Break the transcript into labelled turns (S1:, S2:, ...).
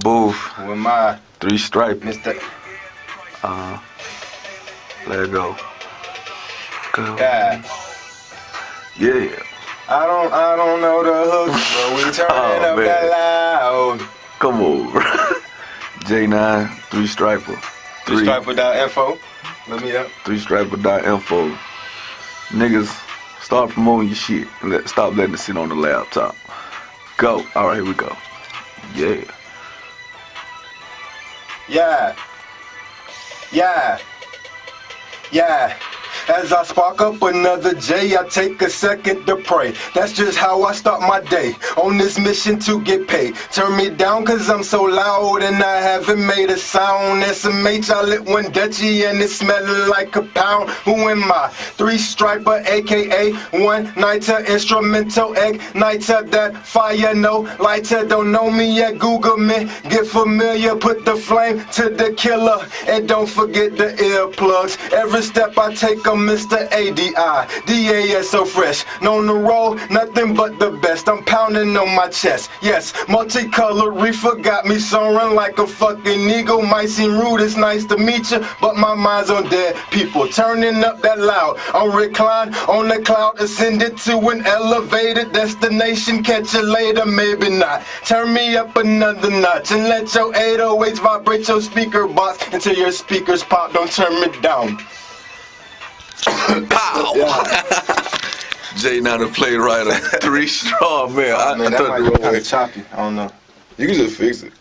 S1: booth.
S2: With my
S1: 3 stripe.
S2: Mr.
S1: Let it go. Go.
S2: Yeah.
S1: Yeah.
S2: I don't know the hook, but we turning up
S1: man.
S2: that loud.
S1: Come on, bro. J9, 3 striper.
S2: 3striper.info. Let me up.
S1: 3striper.info. Niggas, start promoting your shit. Stop letting it sit on the laptop. Go. Alright, here we go. Yeah.
S2: Yeah. Yeah. Yeah. As I spark up another J, I take a second to pray. That's just how I start my day, on this mission to get paid. Turn me down cause I'm so loud and I haven't made a sound. SMH, I lit one Dutchie and it's smelling like a pound. Who am I? 3striper, aka one nighter, instrumental igniter, that fire no lighter. Don't know me yet, Google me, get familiar, put the flame to the killer. And don't forget the earplugs. Every step I take, I'm Mr. ADI, DAS so fresh, known to roll, nothing but the best. I'm pounding on my chest, yes, multicolored reefer got me soaring like a fucking eagle. Might seem rude, it's nice to meet you, but my mind's on dead people. Turning up that loud, I'm reclined on the cloud, ascended to an elevated destination. Catch you later, maybe not. Turn me up another notch and let your 808s vibrate your speaker box until your speakers pop. Don't turn me down.
S1: Pow! J9 the playwright, 3 strong, man.
S2: Man,
S1: I
S2: that
S1: thought
S2: might
S1: the
S2: be
S1: wrong
S2: kind
S1: way.
S2: of choppy. I don't know.
S1: You can just fix it.